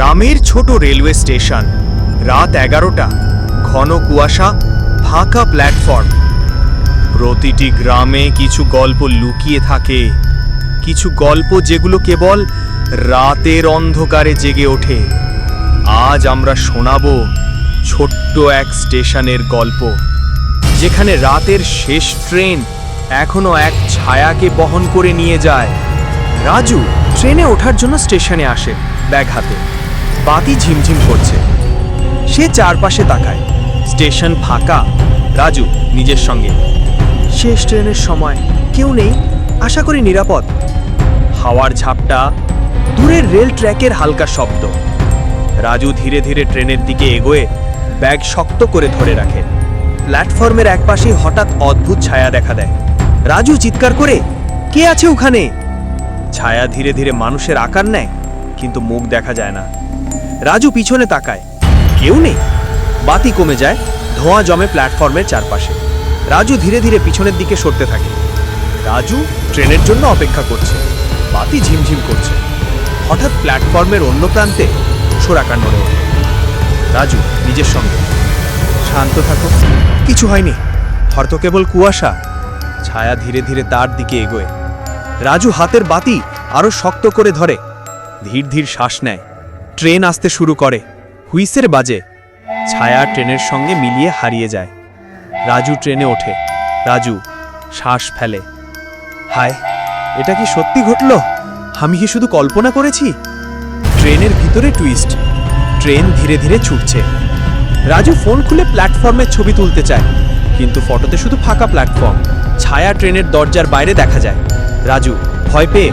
গ্রামের ছোট railway station. রাত 11টা, ঘন কুয়াশা, ফাঁকা প্ল্যাটফর্ম। প্রতিটি গ্রামে কিছু গল্প লুকিয়ে থাকে, কিছু গল্প যেগুলো কেবল রাতের অন্ধকারে জেগে ওঠে। আজ আমরা শোনাবো ছোট্ট এক স্টেশনের গল্প, যেখানে রাতের শেষ ট্রেন এখনো এক ছায়াকে বহন করে নিয়ে যায়। রাজু ট্রেনে ওঠার জন্য স্টেশনে আসে, ব্যাগ হাতে। বাতি ঝিমঝিম করছে। সে চারপাশে তাকায়। স্টেশন ফাঁকা। রাজু নিজের সঙ্গে, শেষ ট্রেনের সময়, কেউ নেই, আশা করি নিরাপদ। হাওয়ার ঝাপটা, দূরের রেল ট্র্যাকের হালকা শব্দ। রাজু ধীরে ধীরে ট্রেনের দিকে এগোয়, ব্যাগ শক্ত করে ধরে রাখে। প্ল্যাটফর্মের একপাশেই হঠাৎ অদ্ভুত ছায়া দেখা দেয়। রাজু চিৎকার করে, কে আছে ওখানে? ছায়া ধীরে ধীরে মানুষের আকার নেয়, কিন্তু মুখ দেখা যায় না। রাজু পিছনে তাকায়, কেউ নেই। বাতি কমে যায়, ধোঁয়া জমে প্ল্যাটফর্মের চারপাশে। রাজু ধীরে ধীরে পিছনের দিকে সরতে থাকে। রাজু ট্রেনের জন্য অপেক্ষা করছে। বাতি ঝিমঝিম করছে। হঠাৎ প্ল্যাটফর্মের অন্য প্রান্তে ছোড়াকার নড়ে ওঠে। রাজু নিজের সঙ্গে, শান্ত থাকো, কিছু হয়নি, হয়তো কেবল কুয়াশা। ছায়া ধীরে ধীরে তার দিকে এগোয়। রাজু হাতের বাতি আরো শক্ত করে ধরে, ধীর ধীর শ্বাস নেয়। ট্রেন আসতে শুরু করে, হুইসেল বাজে। ছায়া ট্রেনের সঙ্গে মিলিয়ে হারিয়ে যায়। রাজু ট্রেনে ওঠে। রাজু শ্বাস ফেলে, হায়, এটা কি সত্যি ঘটল? আমি কি শুধু কল্পনা করেছি? ট্রেনের ভিতরে টুইস্ট। ট্রেন ধীরে ধীরে ছুটছে। রাজু ফোন খুলে প্ল্যাটফর্মের ছবি তুলতে চায়, কিন্তু ফটোতে শুধু ফাঁকা প্ল্যাটফর্ম। ছায়া ট্রেনের দরজার বাইরে দেখা যায়। রাজু ভয় পেয়ে,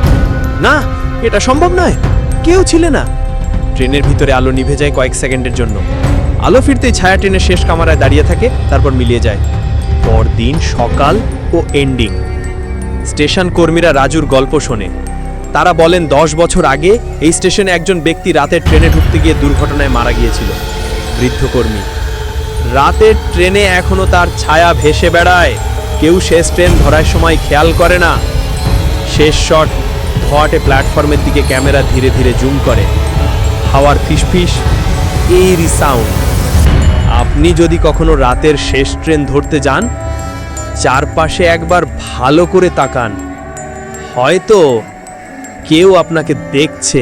না, এটা সম্ভব নয়, কেউ ছিল না। ট্রেনের ভিতরে আলো নিভে যায় কয়েক সেকেন্ডের জন্য। আলো ফিরতেই ছায়া ট্রেনের শেষ কামরায় দাঁড়িয়ে থাকে, তারপর মিলিয়ে যায়। পরদিন সকাল ও এন্ডিং। স্টেশন কর্মীরা রাজুর গল্প শোনে। তারা বলেন 10 বছর আগে এই স্টেশনে একজন ব্যক্তি রাতের ট্রেনে ঢুকতে গিয়ে দুর্ঘটনায় মারা গিয়েছিল। বৃদ্ধ কর্মী, রাতের ট্রেনে এখনো তার ছায়া ভেসে বেড়ায়। কেউ শেষ ট্রেন ধরার সময় খেয়াল করে না। শেষ শট, ধোঁয়াটে প্ল্যাটফর্মের দিকে ক্যামেরা ধীরে ধীরে জুম করে। হাওয়ার ফিসফিস, এরই সাউন্ড। আপনি যদি কখনো রাতের শেষ ট্রেন ধরতে যান, চারপাশে একবার ভালো করে তাকান, হয়তো কেউ আপনাকে দেখছে।